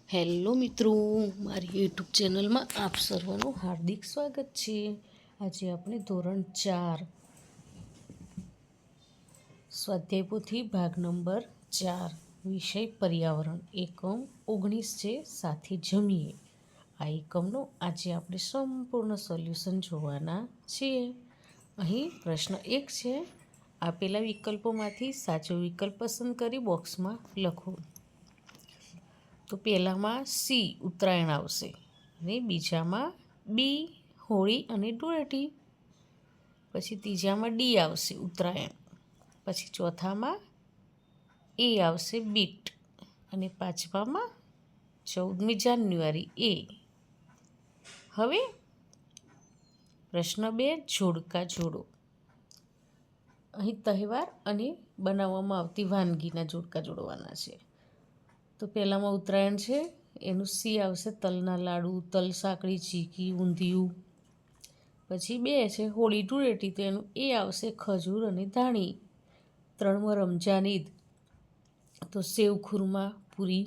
Hello મિત્રો, મારી YouTube ચેનલમાં આપ સર્વનું હાર્દિક સ્વાગત છે. આજે આપણે ધોરણ 4 સ્વાધ્યાય પોથી ભાગ નંબર 4 વિષય પર્યાવરણ એકમ 19 છે. સાથે જમીએ આ એકમનો આજે આપણે સંપૂર્ણ સોલ્યુશન જોવાના છીએ. અહીં પ્રશ્ન 1 છે. આપેલા વિકલ્પોમાંથી સાચો વિકલ્પ પસંદ કરી બોક્સમાં લખો. તો પહેલામાં સી ઉત્તરાયણ આવશે અને બીજામાં બી હોળી અને ધૂળેટી, પછી ત્રીજામાં ડી આવશે ઉત્તરાયણ, પછી ચોથામાં એ આવશે બીટ અને પાંચમામાં 14મી જાન્યુઆરી એ. હવે પ્રશ્ન 2 જોડકા જોડો. અહીં તહેવાર અને બનાવવામાં આવતી વાનગીના જોડકા જોડવાના છે. તો પહેલામાં ઉત્તરાયણ છે, એનું સી આવશે તલના લાડુ, તલ સાંકળી, ચીકી, ઊંધિયું. પછી 2 છે હોળી ધૂળેટી, તો એનું એ આવશે ખજૂર અને ધાણી. 3માં રમજાન ઈદ, તો સેવ ખુરમા પૂરી.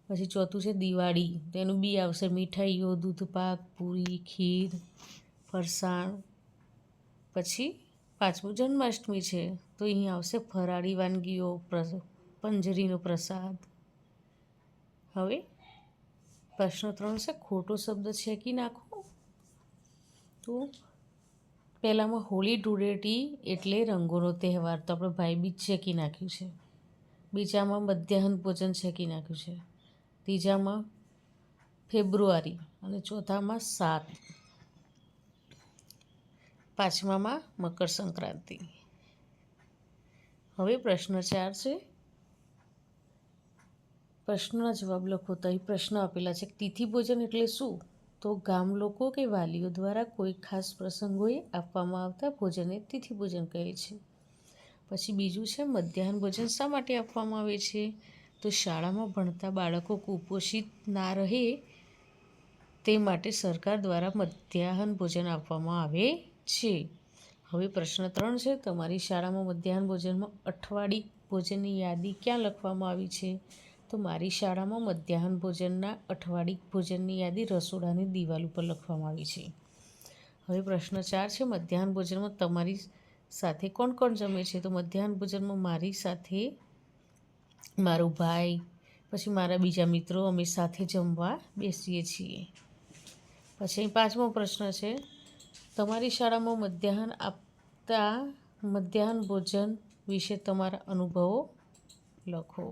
પછી 4થું છે દિવાળી, તો એનું બી આવશે મીઠાઈઓ, દૂધપાક, પૂરી, ખીર, ફરસાણ. પછી 5મું જન્માષ્ટમી છે, તો અહીં આવશે ફરાળી વાનગીઓ, પંજરીનો પ્રસાદ. હવે પ્રશ્ન 3 છે ખોટો શબ્દ છેકી નાખો. તો પહેલામાં હોળી ધૂળેટી એટલે રંગોનો તહેવાર, તો આપણે ભાઈબીજ છેકી નાખ્યું છે. બીજામાં મધ્યાહન ભોજન છેકી નાખ્યું છે. ત્રીજામાં ફેબ્રુઆરી અને ચોથામાં 7. પાંચમામાં મકર સંક્રાંતિ. હવે પ્રશ્ન 4 છે. પ્રશ્નના જવાબ લખો. તો અહીં પ્રશ્ન આપેલા છે તિથિ ભોજન એટલે શું? તો ગામ લોકો કે વાલીઓ દ્વારા કોઈ ખાસ પ્રસંગોએ આપવામાં આવતા ભોજનને તિથિ ભોજન કહે છે. પછી બીજું છે મધ્યાહન ભોજન શા માટે આપવામાં આવે છે? તો શાળામાં ભણતા બાળકો કુપોષિત ના રહે તે માટે સરકાર દ્વારા મધ્યાહન ભોજન આપવામાં આવે છે. હવે પ્રશ્ન 3 છે તમારી શાળામાં મધ્યાહન ભોજનમાં અઠવાડિક ભોજનની યાદી ક્યાં લખવામાં આવી છે? તો મારી શાળામાં મધ્યાહન ભોજનના અઠવાડિક ભોજનની યાદી રસોડાની દિવાલ ઉપર લખવામાં આવી છે. હવે પ્રશ્ન 4 છે મધ્યાહન ભોજનમાં તમારી સાથે કોણ કોણ જમે છે? તો મધ્યાહન ભોજનમાં મારી સાથે મારો ભાઈ, પછી મારા બીજા મિત્રો, અમે સાથે જમવા બેસીએ છીએ. પછી 5મો પ્રશ્ન છે તમારી શાળામાં મધ્યાહન આપતા મધ્યાહન ભોજન વિશે તમારા અનુભવો લખો.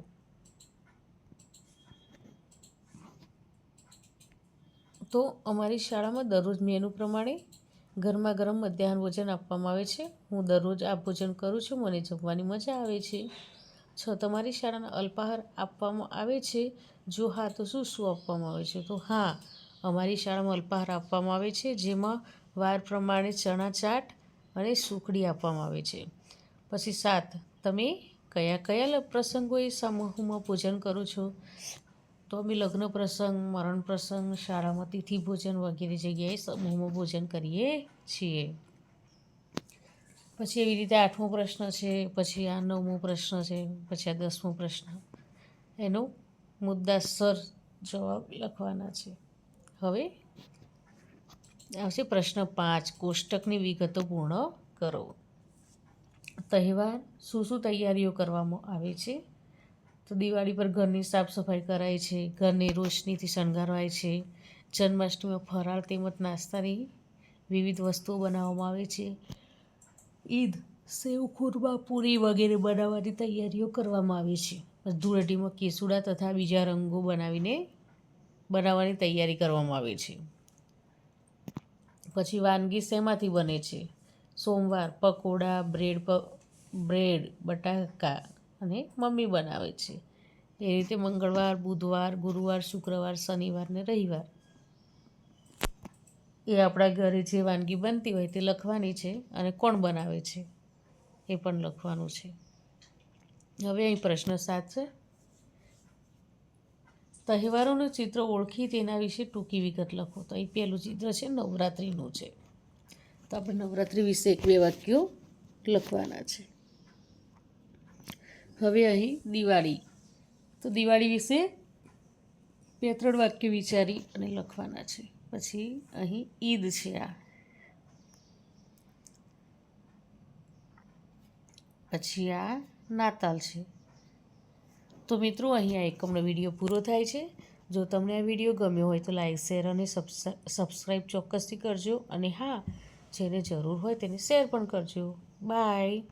તો અમારી શાળામાં દરરોજ મેનુ પ્રમાણે ગરમા ગરમ મધ્યાહન ભોજન આપવામાં આવે છે. હું દરરોજ આ ભોજન કરું છું, મને જમવાની મજા આવે છે. 6 તમારી શાળાના અલ્પાહાર આપવામાં આવે છે? જો હા તો શું શું આપવામાં આવે છે? તો હા, અમારી શાળામાં અલ્પાહાર આપવામાં આવે છે, જેમાં વાર પ્રમાણે ચણા ચાટ અને સુખડી આપવામાં આવે છે. પછી 7 તમે કયા કયા પ્રસંગોએ સમૂહમાં ભોજન કરો છો? તો અમે લગ્ન પ્રસંગ, મરણ પ્રસંગ, શાળામાં તિથિ ભોજન વગેરે જગ્યાએ સમૂહમાં ભોજન કરીએ છીએ. પછી એવી રીતે 8મો પ્રશ્ન છે, પછી આ 9મો પ્રશ્ન છે, પછી આ 10મો પ્રશ્ન. એનો મુદ્દાસર જવાબ લખવાના છે. હવે આવશે પ્રશ્ન 5 કોષ્ટકની વિગતો પૂર્ણ કરો. તહેવાર શું શું તૈયારીઓ કરવામાં આવે છે? તો દિવાળી પર ઘરની સાફ સફાઈ કરાય છે, ઘરને રોશનીથી શણગારવાય છે. જન્માષ્ટમીમાં ફરાળ તેમજ નાસ્તાની વિવિધ વસ્તુઓ બનાવવામાં આવે છે. ઈદ સેવ ખુરમા પૂરી વગેરે બનાવવાની તૈયારીઓ કરવામાં આવે છે. ધૂળેટીમાં કેસુડા તથા બીજા રંગો બનાવવાની તૈયારી કરવામાં આવે છે. પછી વાનગી શેમાંથી બને છે? સોમવાર પકોડા, બ્રેડ બટાકા અને મમ્મી બનાવે છે. એ રીતે મંગળવાર, બુધવાર, ગુરુવાર, શુક્રવાર, શનિવાર ને રવિવાર એ આપણા ઘરે જે વાનગી બનતી હોય તે લખવાની છે અને કોણ બનાવે છે એ પણ લખવાનું છે. હવે અહીં પ્રશ્ન 7 છે તહેવારોનું ચિત્ર ઓળખી તેના વિશે ટૂંકી વિગત લખો. તો અહીં પહેલું ચિત્ર છે નવરાત્રિનું છે, તો આપણે નવરાત્રિ વિશે 1-2 વાક્યો લખવાના છે. હવે અહીં દિવાળી, તો દિવાળી વિશે 2-3 વાક્ય વિચારી અને લખવાના છે. પછી અહીં ઈદ છે, પછી આ નાતાલ છે. તો મિત્રો અહીં આ એકમનો વિડીયો પૂરો થાય છે. જો તમને આ વિડીયો ગમ્યો હોય તો લાઈક, શેર અને સબસ્ક્રાઈબ ચોક્કસથી કરજો. અને હા, જેને જરૂર હોય તેને શેર પણ કરજો. બાય.